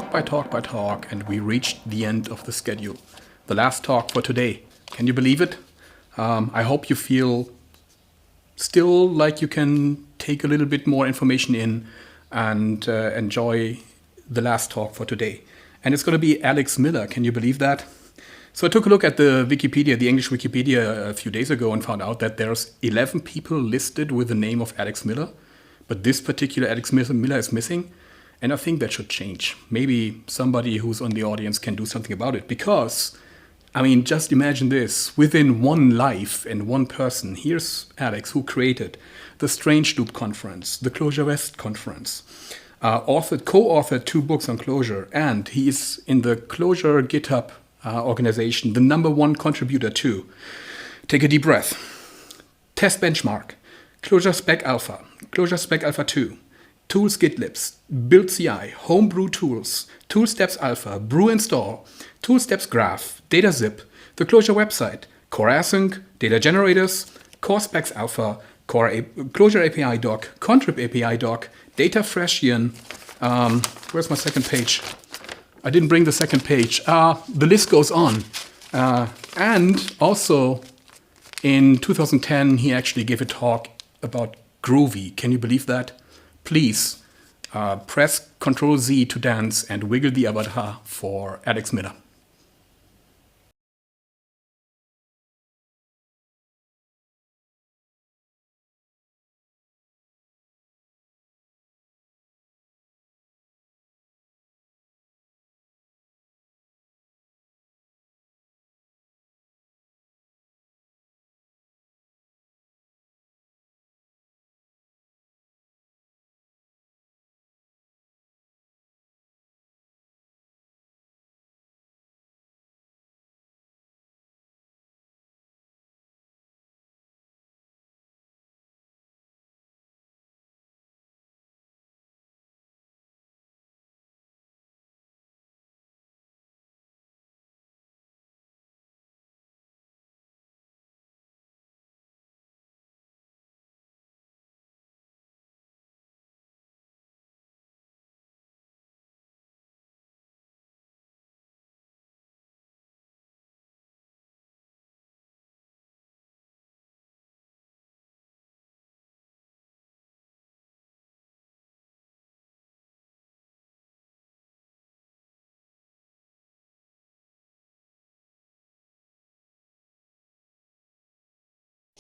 talk by talk by talk, and we reached the end of the schedule. The last talk for today. Can you believe it? I hope you feel still like you can take a little bit more information in and enjoy the last talk for today. And it's going to be Alex Miller. Can you believe that? So I took a look at the Wikipedia, the English Wikipedia, a few days ago and found out that there's 11 people listed with the name of Alex Miller. But this particular Alex Miller is missing. And I think that should change. Maybe somebody who's on the audience can do something about it. Because, I mean, just imagine this. Within one life and one person, here's Alex, who created the Strange Loop conference, the clojureD conference, co-authored 2 books on Clojure, and he is in the Clojure GitHub organization, the #1 contributor too. Take a deep breath. Test benchmark, Clojure Spec Alpha, Clojure Spec Alpha 2, Tools Git libs, Build CI, Homebrew Tools, Tools Deps Alpha, Brew Install, Tools Deps Graph, Data Zip, the Clojure website, Core Async, Data Generators, Core Specs Alpha, Clojure API doc, Contrib API doc, Data Freshian. Where's my second page? I didn't bring the second page. The list goes on. And also in 2010, he actually gave a talk about Groovy. Can you believe that? Please press Ctrl-Z to dance and wiggle the avatar for Alex Miller.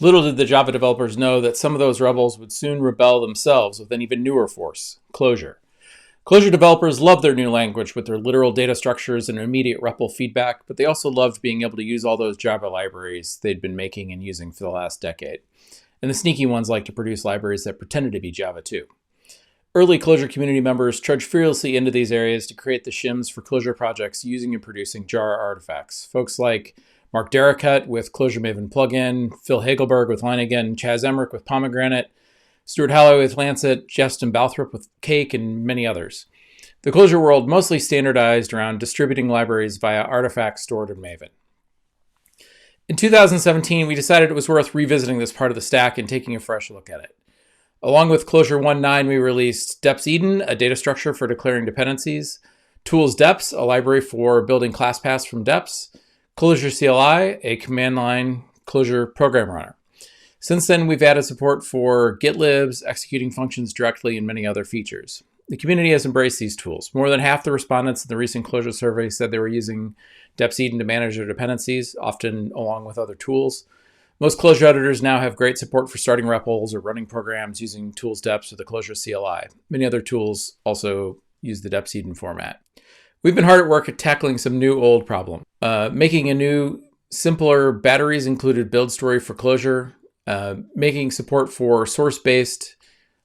Little did the Java developers know that some of those rebels would soon rebel themselves with an even newer force, Clojure. Clojure developers loved their new language with their literal data structures and immediate REPL feedback, but they also loved being able to use all those Java libraries they'd been making and using for the last decade. And the sneaky ones like to produce libraries that pretended to be Java too. Early Clojure community members trudged fearlessly into these areas to create the shims for Clojure projects using and producing jar artifacts. Folks like Mark Darricut with Clojure Maven plugin, Phil Hagelberg with Lineagen, Chaz Emmerich with Pomegranate, Stuart Halloway with Lancet, Justin Balthrop with Cake, and many others. The Clojure world mostly standardized around distributing libraries via artifacts stored in Maven. In 2017, we decided it was worth revisiting this part of the stack and taking a fresh look at it. Along with Clojure 1.9, we released Deps Eden, a data structure for declaring dependencies, Tools Deps, a library for building class paths from Deps, Clojure CLI, a command line Clojure program runner. Since then, we've added support for Git libs, executing functions directly, and many other features. The community has embraced these tools. More than half the respondents in the recent Clojure survey said they were using Deps Eden to manage their dependencies, often along with other tools. Most Clojure editors now have great support for starting REPLs or running programs using Tools Deps or the Clojure CLI. Many other tools also use the Deps Eden format. We've been hard at work at tackling some new old problem. Making a new, simpler batteries included build story for Clojure, making support for source-based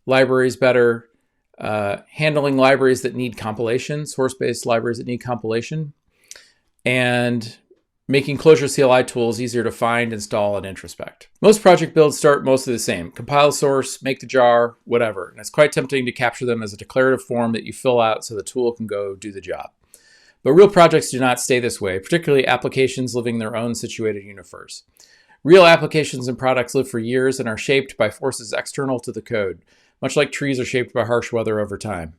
libraries better, handling libraries that need compilation, source-based libraries that need compilation, and making Clojure CLI tools easier to find, install, and introspect. Most project builds start mostly the same. Compile source, make the jar, whatever. And it's quite tempting to capture them as a declarative form that you fill out so the tool can go do the job. But real projects do not stay this way, particularly applications living their own situated universe. Real applications and products live for years and are shaped by forces external to the code, much like trees are shaped by harsh weather over time.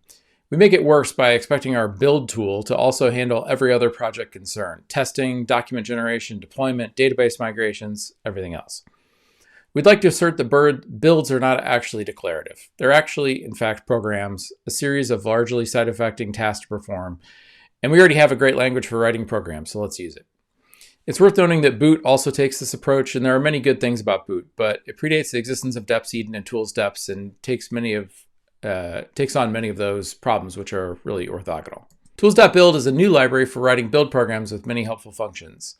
We make it worse by expecting our build tool to also handle every other project concern: testing, document generation, deployment, database migrations, everything else. We'd like to assert that builds are not actually declarative. They're actually, in fact, programs, a series of largely side-effecting tasks to perform, and we already have a great language for writing programs, so let's use it. It's worth noting that Boot also takes this approach, and there are many good things about Boot, but it predates the existence of Deps Eden and Tools Deps and takes on many of those problems, which are really orthogonal. Tools.build is a new library for writing build programs with many helpful functions.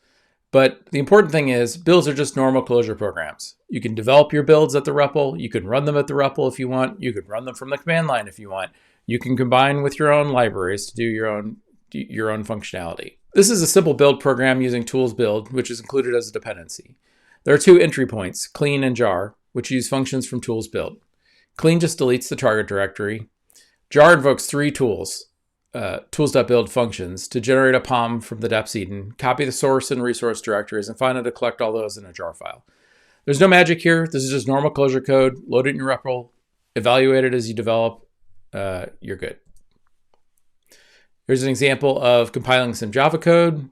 But the important thing is, builds are just normal Clojure programs. You can develop your builds at the REPL. You can run them at the REPL if you want. You can run them from the command line if you want. You can combine with your own libraries to do your own functionality. This is a simple build program using tools build, which is included as a dependency. There are two entry points, clean and jar, which use functions from tools build. Clean just deletes the target directory. Jar invokes three tools, tools.build functions, to generate a POM from the Deps Eden, copy the source and resource directories, and finally to collect all those in a jar file. There's no magic here. This is just normal Clojure code. Load it in your REPL, evaluate it as you develop. You're good. Here's an example of compiling some Java code,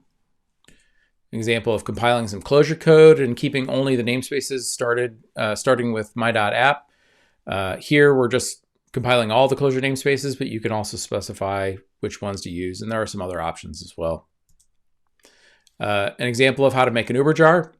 an example of compiling some Clojure code and keeping only the namespaces starting with my.app. Here we're just compiling all the Clojure namespaces, but you can also specify which ones to use, and there are some other options as well. An example of how to make an Uber jar,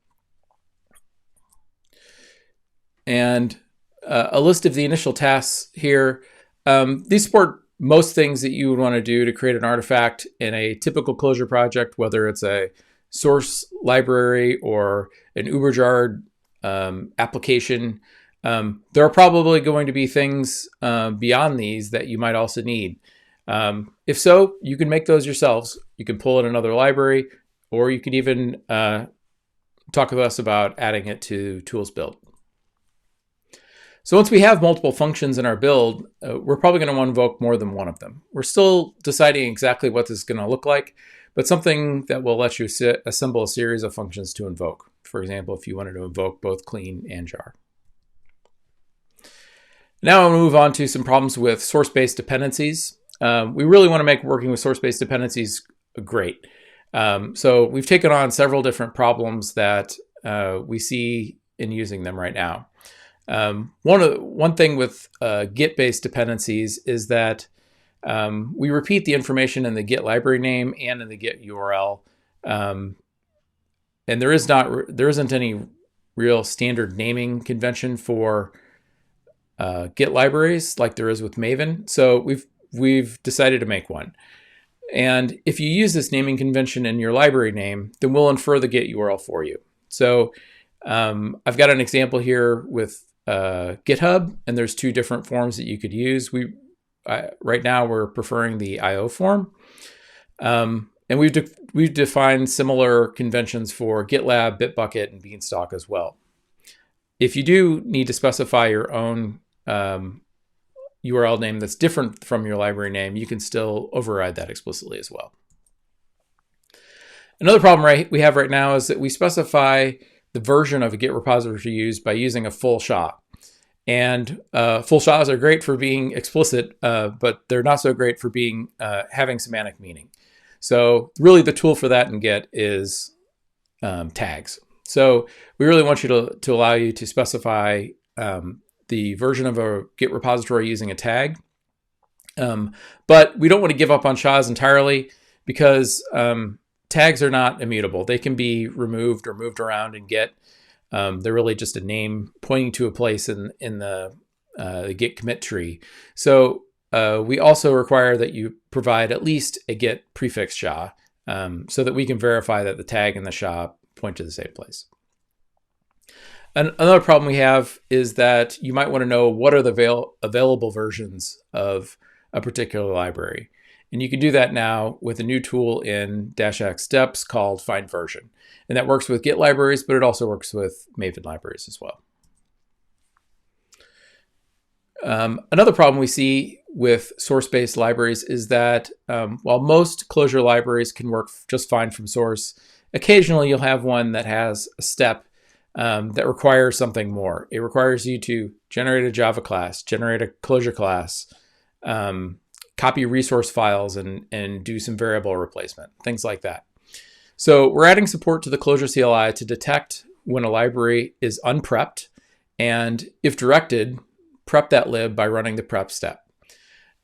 and a list of the initial tasks here. These support most things that you would want to do to create an artifact in a typical Clojure project, whether it's a source library or an Uber jar application. There are probably going to be things beyond these that you might also need. If so, you can make those yourselves. You can pull in another library, or you can even talk with us about adding it to tools build. So once we have multiple functions in our build, we're probably going to want to invoke more than one of them. We're still deciding exactly what this is going to look like, but something that will let you assemble a series of functions to invoke. For example, if you wanted to invoke both clean and jar. Now I'll move on to some problems with source-based dependencies. We really want to make working with source-based dependencies great. So we've taken on several different problems that we see in using them right now. One thing with Git-based dependencies is that we repeat the information in the Git library name and in the Git URL, and there isn't any real standard naming convention for Git libraries like there is with Maven. So we've decided to make one. And if you use this naming convention in your library name, then we'll infer the Git URL for you. So I've got an example here with GitHub, and there's two different forms that you could use. Right now we're preferring the IO form, and we've defined similar conventions for GitLab, Bitbucket, and Beanstalk as well. If you do need to specify your own URL name that's different from your library name, you can still override that explicitly as well. Another problem we have right now is that we specify the version of a Git repository to use by using a full SHA. And full SHAs are great for being explicit, but they're not so great for being having semantic meaning. So really the tool for that in Git is tags. So we really want you to allow you to specify the version of a Git repository using a tag. But we don't want to give up on SHAs entirely because tags are not immutable. They can be removed or moved around in Git. They're really just a name pointing to a place in the Git commit tree. So we also require that you provide at least a Git prefix SHA so that we can verify that the tag and the SHA point to the same place. Another problem we have is that you might want to know what are the available versions of a particular library. And you can do that now with a new tool in -x Deps called find version. And that works with Git libraries, but it also works with Maven libraries as well. Another problem we see with source-based libraries is that while most Clojure libraries can work just fine from source, occasionally you'll have one that has a step that requires something more. It requires you to generate a Java class, generate a Clojure class, copy resource files and do some variable replacement, things like that. So we're adding support to the Clojure CLI to detect when a library is unprepped, and if directed, prep that lib by running the prep step.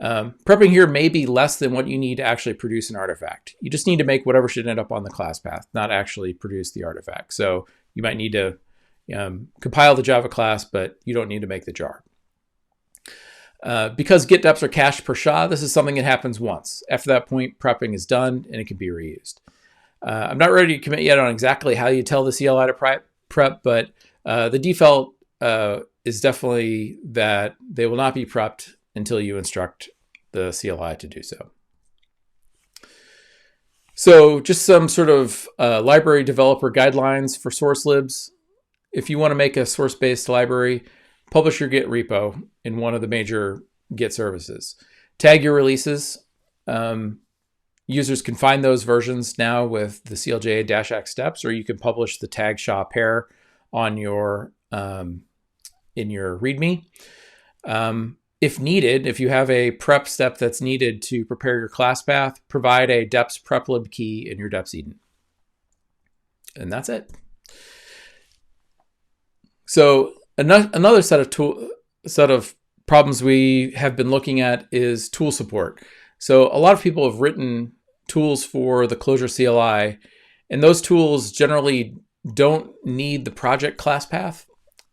Prepping here may be less than what you need to actually produce an artifact. You just need to make whatever should end up on the class path, not actually produce the artifact. So you might need to compile the Java class, but you don't need to make the jar. Because Git Deps are cached per SHA, this is something that happens once. After that point, prepping is done and it can be reused. I'm not ready to commit yet on exactly how you tell the CLI to prep, but the default is definitely that they will not be prepped until you instruct the CLI to do so. So just some sort of library developer guidelines for source libs. If you want to make a source-based library, publish your Git repo in one of the major Git services. Tag your releases. Users can find those versions now with the CLJ-X steps, or you can publish the tag SHA pair on your in your README. If needed, if you have a prep step that's needed to prepare your class path, provide a Deps prep lib key in your Deps Eden. And that's it. So another set of problems we have been looking at is tool support. So a lot of people have written tools for the Clojure CLI, and those tools generally don't need the project class path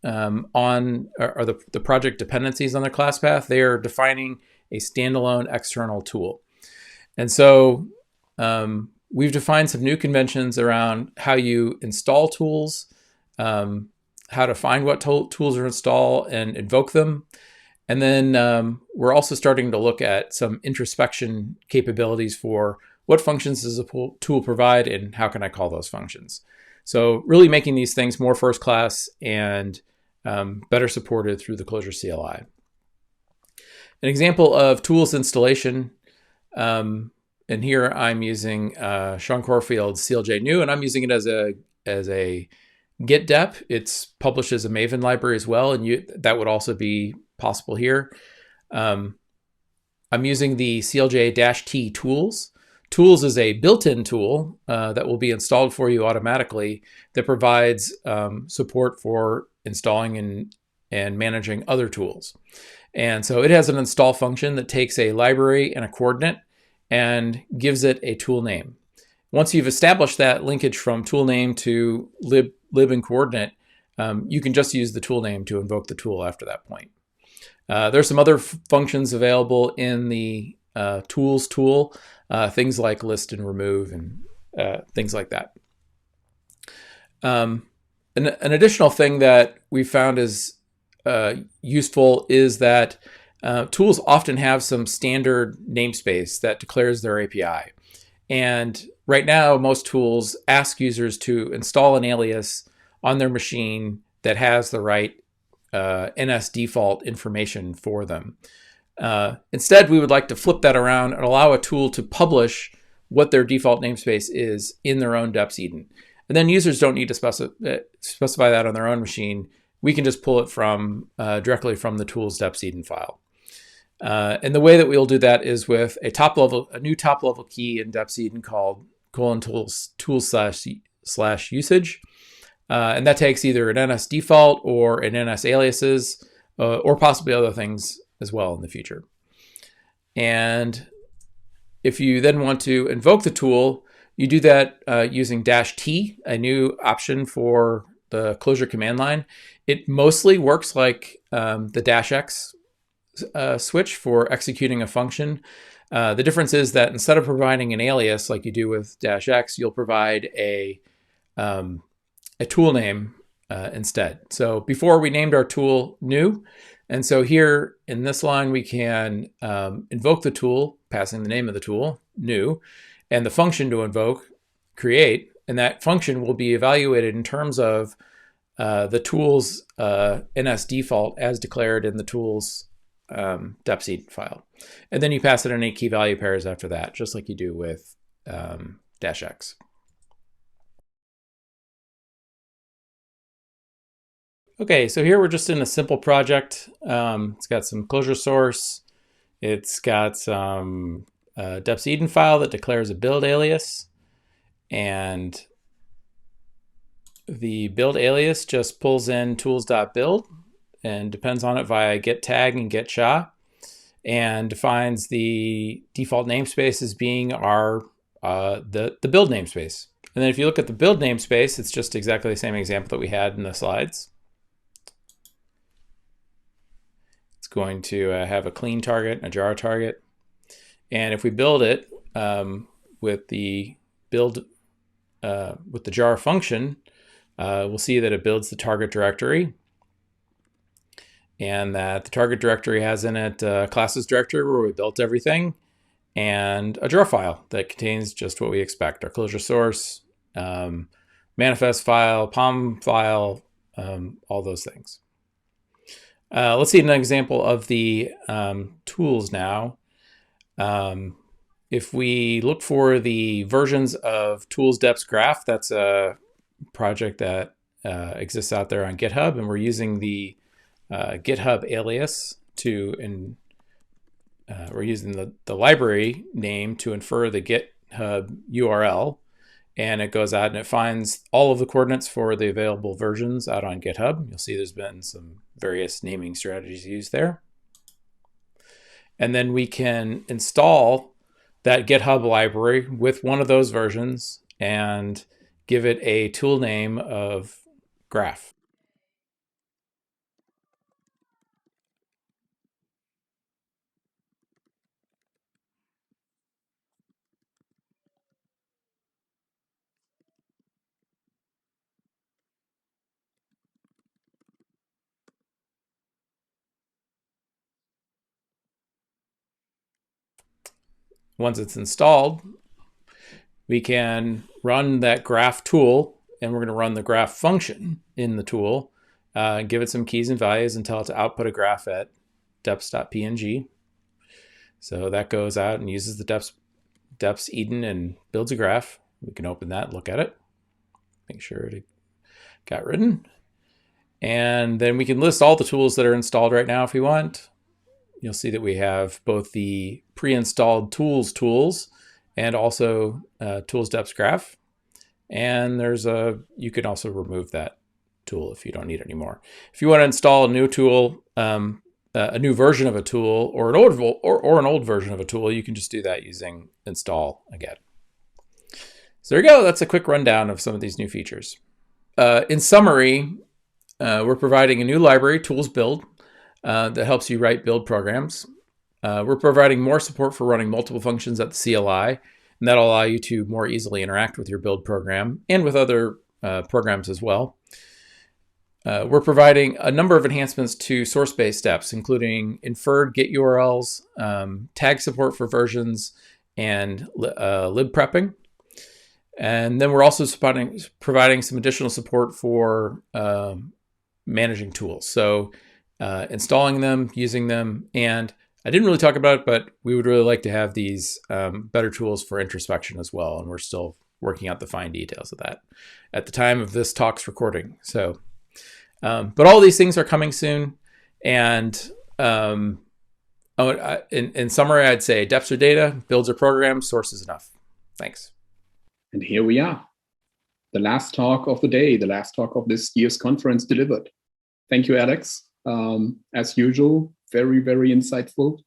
or the project dependencies on their class path. They are defining a standalone external tool. And so we've defined some new conventions around how you install tools, how to find what tools are installed and invoke them. And then we're also starting to look at some introspection capabilities for what functions does a tool provide and how can I call those functions. So really making these things more first class and better supported through the Clojure CLI. An example of tools installation, and here I'm using Sean Corfield's CLJ New, and I'm using it as a Git Dep. It's published as a Maven library as well, and that would also be possible here. I'm using the CLJ-T tools. Tools is a built-in tool that will be installed for you automatically that provides support for installing and managing other tools. And so it has an install function that takes a library and a coordinate and gives it a tool name. Once you've established that linkage from tool name to lib and coordinate, you can just use the tool name to invoke the tool after that point. There's some other functions available in the tools tool, things like list and remove and things like that. An additional thing that we found is useful is that tools often have some standard namespace that declares their API. And right now, most tools ask users to install an alias on their machine that has the right NS default information for them. Instead, we would like to flip that around and allow a tool to publish what their default namespace is in their own Deps Eden. And then users don't need to specify that on their own machine. We can just pull it from directly from the tools Deps Eden file. And the way that we'll do that is with a new top level key in Deps Eden called :tools/usage. And that takes either an NS default or an NS aliases, or possibly other things as well in the future. And if you then want to invoke the tool, you do that using -T, a new option for the Clojure command line. It mostly works like the -X switch for executing a function. The difference is that instead of providing an alias like you do with -X, you'll provide a tool name instead. So before we named our tool new, and so here in this line we can invoke the tool, passing the name of the tool, new, and the function to invoke, create, and that function will be evaluated in terms of the tool's NS default as declared in the tool's Deps Eden file. And then you pass it any key value pairs after that, just like you do with -X. Okay, so here we're just in a simple project. It's got some Clojure source. It's got some Deps Eden file that declares a build alias, and the build alias just pulls in tools.build and depends on it via git tag and git sha, and defines the default namespace as being our the build namespace. And then if you look at the build namespace, it's just exactly the same example that we had in the slides. It's going to have a clean target and a jar target. And if we build it with the build with the jar function, we'll see that it builds the target directory, and that the target directory has in it a classes directory where we built everything, and a jar file that contains just what we expect: our Clojure source, manifest file, POM file, all those things. Let's see an example of the tools now. If we look for the versions of tools Deps graph, that's a project that exists out there on GitHub, and we're using the GitHub alias to, we're using the library name to infer the GitHub URL, and it goes out and it finds all of the coordinates for the available versions out on GitHub. You'll see there's been some various naming strategies used there. And then we can install that GitHub library with one of those versions and give it a tool name of graph. Once it's installed, we can run that graph tool, and we're going to run the graph function in the tool, give it some keys and values and tell it to output a graph at deps.png. So that goes out and uses the Deps Eden and builds a graph. We can open that, look at it, make sure it got written. And then we can list all the tools that are installed right now if we want. You'll see that we have both the pre-installed tools and also tools Deps graph. And there's you can also remove that tool if you don't need it anymore. If you want to install a new tool, a new version of a tool, or an old version of a tool, you can just do that using install again. So there you go. That's a quick rundown of some of these new features. In summary, we're providing a new library, tools build, that helps you write build programs. We're providing more support for running multiple functions at the CLI, and that'll allow you to more easily interact with your build program and with other programs as well. We're providing a number of enhancements to source-based steps, including inferred Git URLs, tag support for versions, and lib prepping. And then we're also providing some additional support for managing tools. So installing them, using them, and I didn't really talk about it, but we would really like to have these better tools for introspection as well. And we're still working out the fine details of that at the time of this talk's recording. So, but all these things are coming soon. And in summary, I'd say Deps or data, builds or programs, source is enough. Thanks. And here we are. The last talk of the day, the last talk of this year's conference delivered. Thank you, Alex. As usual, very, very insightful,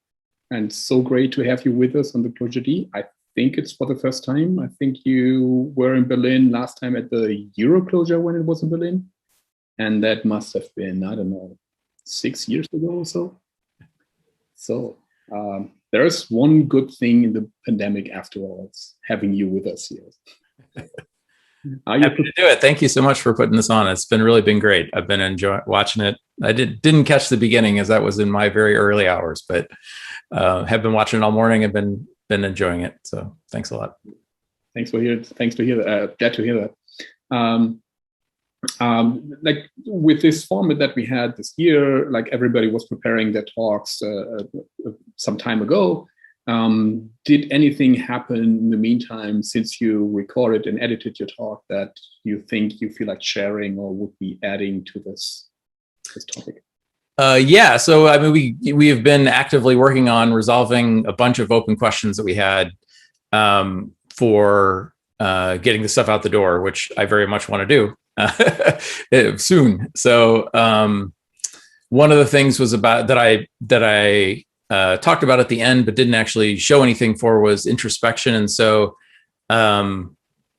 and so great to have you with us on the clojureD. I think it's for the first time. I think you were in Berlin last time at the Euroclojure when it was in Berlin, and that must have been, I don't know, 6 years ago or so. So there's one good thing in the pandemic after all, it's having you with us here. Happy to do it. Thank you so much for putting this on. It's really been great. I've been enjoying watching it. I didn't catch the beginning as that was in my very early hours, but have been watching it all morning and been enjoying it. So thanks a lot. Thanks to hear that. Glad to hear that. Like with this format that we had this year, like everybody was preparing their talks some time ago. Did anything happen in the meantime since you recorded and edited your talk that you think you feel like sharing or would be adding to this topic? Yeah, so I mean, we have been actively working on resolving a bunch of open questions that we had for getting the stuff out the door, which I very much want to do soon. So one of the things was about that I talked about at the end, but didn't actually show anything for was introspection. And so I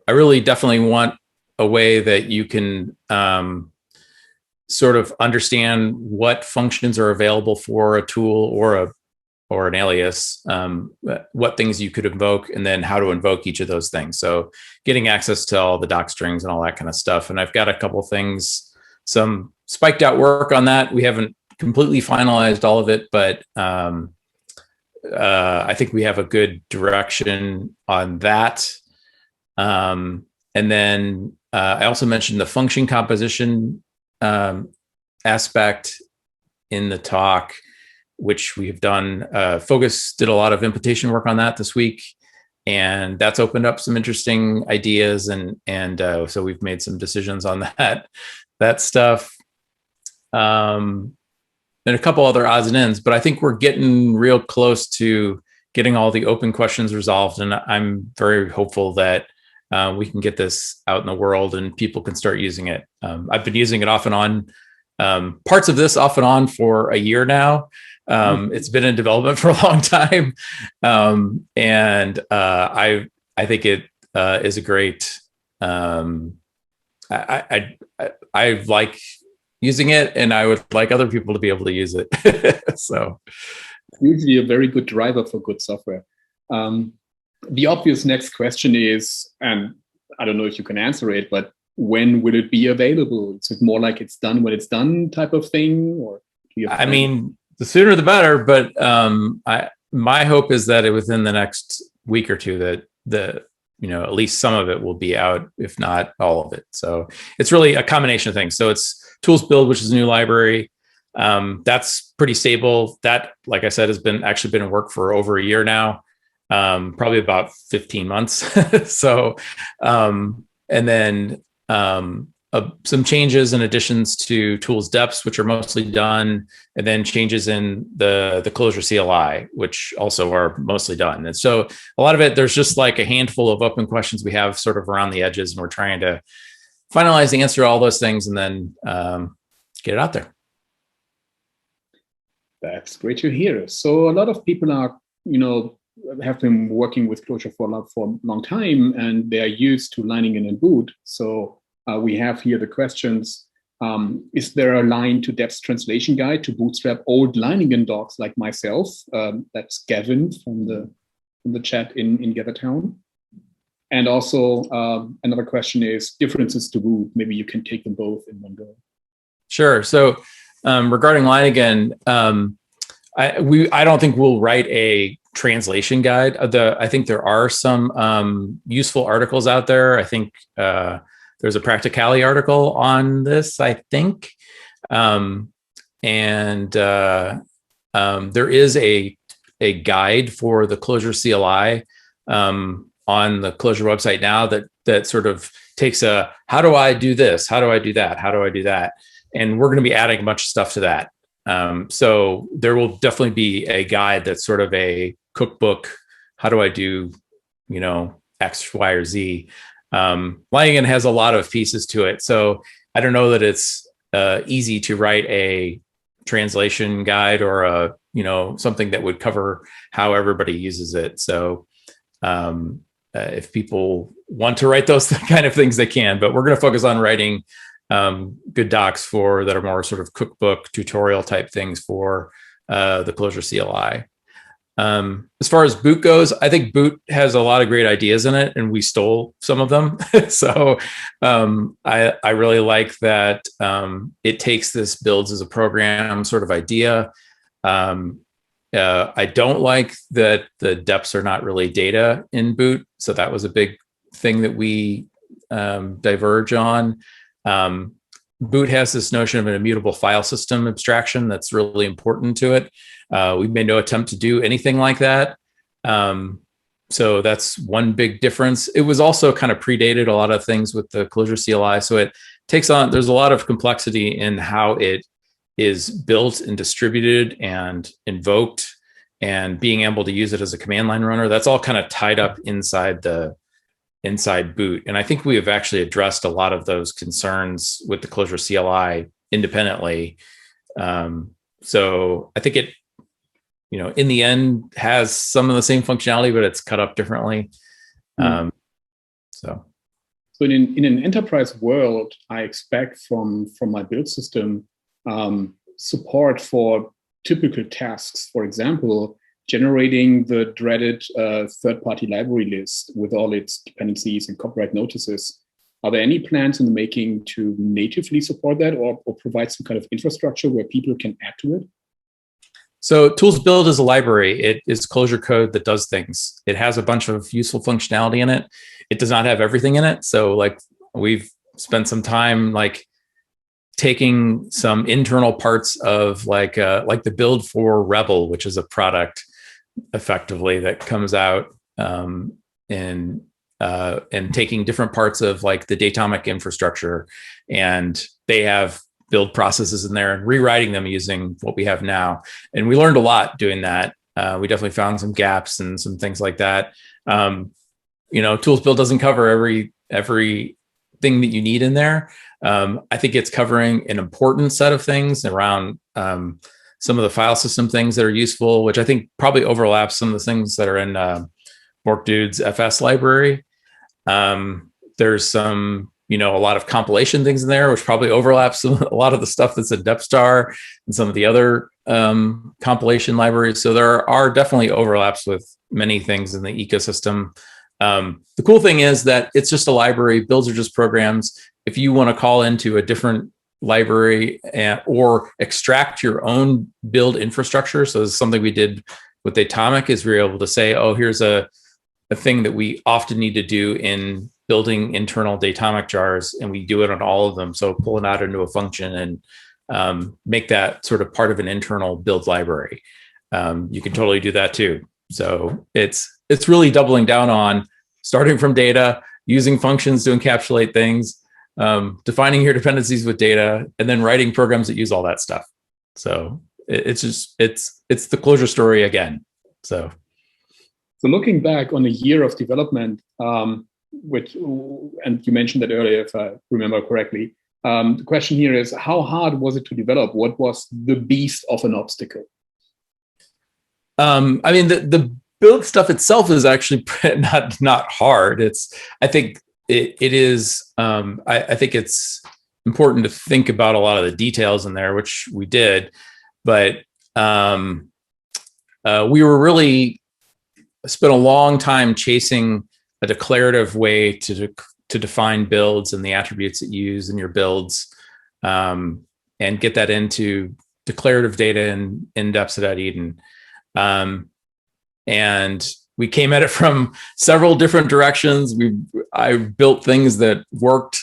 really definitely want a way that you can sort of understand what functions are available for a tool or an alias, what things you could invoke, and then how to invoke each of those things. So getting access to all the doc strings and all that kind of stuff. And I've got a couple things, some spiked out work on that. We haven't completely finalized all of it, but I think we have a good direction on that. And then I also mentioned the function composition aspect in the talk, which we've done. Focus did a lot of implementation work on that this week, and that's opened up some interesting ideas, and so we've made some decisions on that stuff, and a couple other odds and ends. But I think we're getting real close to getting all the open questions resolved, and I'm very hopeful that we can get this out in the world and people can start using it. I've been using it off and on, parts of this off and on for a year now. It's been in development for a long time. And I think it is a great, I like using it, and I would like other people to be able to use it. So it's usually a very good driver for good software. The obvious next question is, and I don't know if you can answer it, but when will it be available? Is it more like it's done when it's done type of thing? Or I mean, the sooner the better, but my hope is that within the next week or two that at least some of it will be out, if not all of it. So it's really a combination of things. So it's tools build, which is a new library. That's pretty stable. That, like I said, has been in work for over a year now. Probably about 15 months. So, and then some changes and additions to tools Deps, which are mostly done, and then changes in the Clojure CLI, which also are mostly done. And so a lot of it, there's just like a handful of open questions we have sort of around the edges, and we're trying to finalize the answer to all those things and then get it out there. That's great to hear. So a lot of people are, have been working with Clojure for a long time, and they are used to lining in and boot. So we have here the questions. Is there a line to Deps translation guide to bootstrap old Leiningen docs like myself? That's Gavin from the chat in GatherTown. And also another question is differences to boot. Maybe you can take them both in one go. Sure. So regarding Leiningen, I don't think we'll write a translation guide. I think there are some useful articles out there. I think there's a Practicality article on this, I think. And there is a guide for the Clojure CLI on the Clojure website now that sort of takes a, how do I do this? How do I do that? How do I do that? And we're going to be adding a bunch of stuff to that. So there will definitely be a guide that's sort of a cookbook. How do I do, X, Y, or Z? Leiningen has a lot of pieces to it. So I don't know that it's easy to write a translation guide or something that would cover how everybody uses it. So if people want to write those kind of things, they can, but we're going to focus on writing good docs that are more sort of cookbook tutorial type things for the Clojure CLI. As far as boot goes, I think boot has a lot of great ideas in it, and we stole some of them. So I really like that it takes this builds as a program sort of idea. I don't like that the Deps are not really data in boot. So that was a big thing that we diverge on. Boot has this notion of an immutable file system abstraction that's really important to it. We've made no attempt to do anything like that. So that's one big difference. It was also kind of predated a lot of things with the Clojure CLI. So it takes on, there's a lot of complexity in how it is built and distributed and invoked, and being able to use it as a command line runner, that's all kind of tied up inside boot. And I think we have actually addressed a lot of those concerns with the Clojure CLI independently. So I think it, in the end, has some of the same functionality, but it's cut up differently. So in an enterprise world, I expect from my build system support for typical tasks. For example, generating the dreaded third-party library list with all its dependencies and copyright notices. Are there any plans in the making to natively support that, or provide some kind of infrastructure where people can add to it? So Tools Build is a library. It is Clojure code that does things. It has a bunch of useful functionality in it. It does not have everything in it. So like we've spent some time like taking some internal parts of like the build for Rebel, which is a product effectively that comes out, and taking different parts of like the Datomic infrastructure, and they have build processes in there and rewriting them using what we have now. And we learned a lot doing that. We definitely found some gaps and some things like that. Tools Build doesn't cover everything that you need in there. I think it's covering an important set of things around some of the file system things that are useful, which I think probably overlaps some of the things that are in Morkdude's FS library. There's some, a lot of compilation things in there, which probably overlaps a lot of the stuff that's in Deps and some of the other compilation libraries. So there are definitely overlaps with many things in the ecosystem. The cool thing is that it's just a library. Builds are just programs. If you want to call into a different library or extract your own build infrastructure, so this is something we did with Datomic, is we were able to say, oh, here's a thing that we often need to do in building internal Datomic jars, and we do it on all of them. So pull it out into a function and make that sort of part of an internal build library. You can totally do that too. So it's really doubling down on starting from data, using functions to encapsulate things, defining your dependencies with data, and then writing programs that use all that stuff. So it's the Clojure story again. So looking back on a year of development, and you mentioned that earlier, if I remember correctly, the question here is, how hard was it to develop? What was the beast of an obstacle? The build stuff itself is actually not hard. I think it's important to think about a lot of the details in there, which we did, but we were really spent a long time chasing a declarative way to define builds and the attributes that you use in your builds, and get that into declarative data in Deps.Eden. And we came at it from several different directions. I built things that worked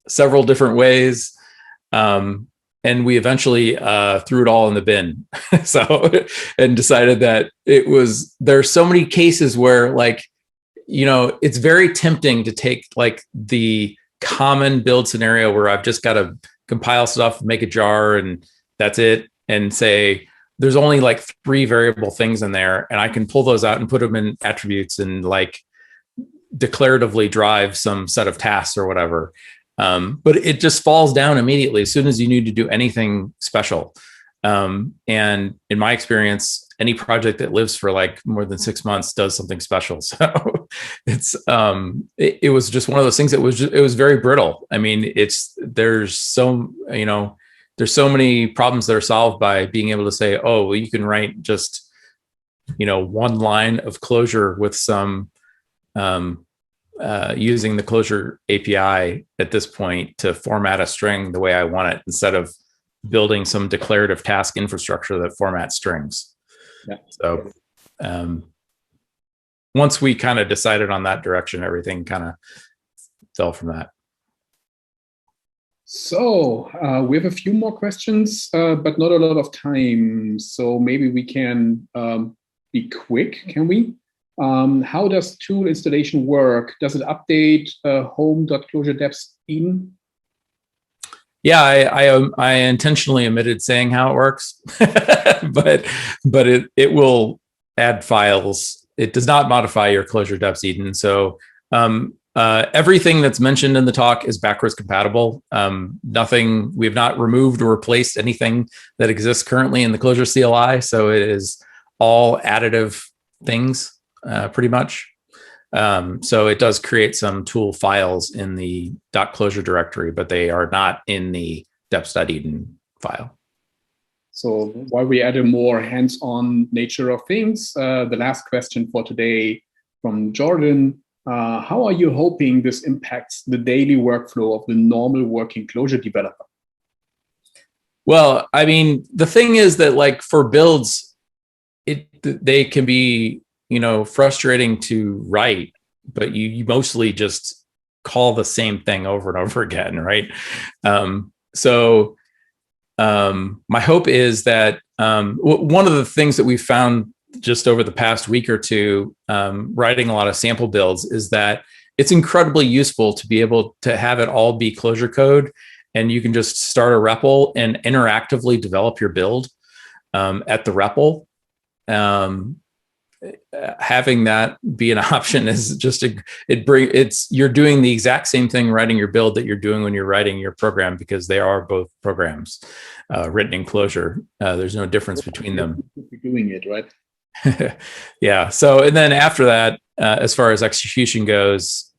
several different ways. And we eventually threw it all in the bin. And decided that there's so many cases where it's very tempting to take like the common build scenario where I've just got to compile stuff, make a jar, and that's it. And say, there's only like 3 variable things in there, and I can pull those out and put them in attributes and like declaratively drive some set of tasks or whatever. But it just falls down immediately as soon as you need to do anything special. And in my experience, any project that lives for like more than 6 months does something special. So it was just one of those things that it was very brittle. I mean, there's so many problems that are solved by being able to say, oh, well, you can write just, one line of Clojure with some, using the Clojure API at this point to format a string the way I want it, instead of building some declarative task infrastructure that formats strings. Yeah. So once we kind of decided on that direction, everything kind of fell from that. So we have a few more questions, but not a lot of time. So maybe we can be quick, can we? How does tool installation work? Does it update home.clojureDeps.Eden? Yeah, I intentionally omitted saying how it works, but it will add files. It does not modify your Clojure Deps, Eden. So everything that's mentioned in the talk is backwards compatible. Nothing, we have not removed or replaced anything that exists currently in the Clojure CLI. So it is all additive things, pretty much. So it does create some tool files in the .clojure directory, but they are not in the deps.eden file. So while we add a more hands-on nature of things, the last question for today from Jordan, how are you hoping this impacts the daily workflow of the normal working Clojure developer? Well, I mean, the thing is that like for builds, they can be, frustrating to write, but you mostly just call the same thing over and over again, right? So my hope is that one of the things that we found just over the past week or two, writing a lot of sample builds, is that it's incredibly useful to be able to have it all be Clojure code, and you can just start a REPL and interactively develop your build at the REPL. Having that be an option is just you're doing the exact same thing writing your build that you're doing when you're writing your program, because they are both programs written in Clojure. There's no difference between them. You're doing it, right? Yeah. So, and then after that, as far as execution goes,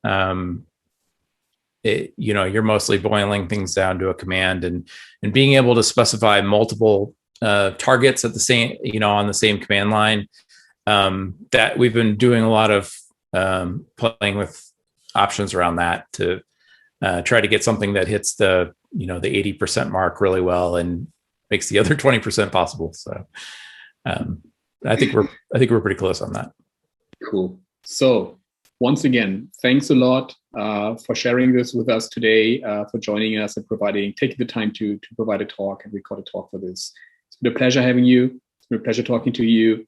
you're mostly boiling things down to a command and being able to specify multiple targets at the same, on the same command line. That we've been doing a lot of playing with options around that to try to get something that hits the 80% mark really well and makes the other 20% possible. So I think we're pretty close on that. Cool. So once again, thanks a lot for sharing this with us today, for joining us and taking the time to provide a talk and record a talk for this. It's been a pleasure having you. It's been a pleasure talking to you.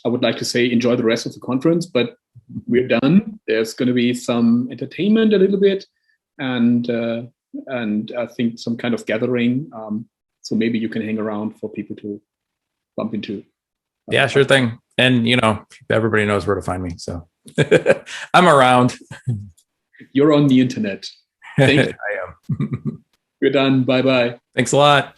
I would like to say enjoy the rest of the conference, but we're done. There's going to be some entertainment a little bit, and I think some kind of gathering. So maybe you can hang around for people to bump into. Yeah, sure thing. And everybody knows where to find me, so I'm around. You're on the internet. Thank you. I am. We're done. Bye bye. Thanks a lot.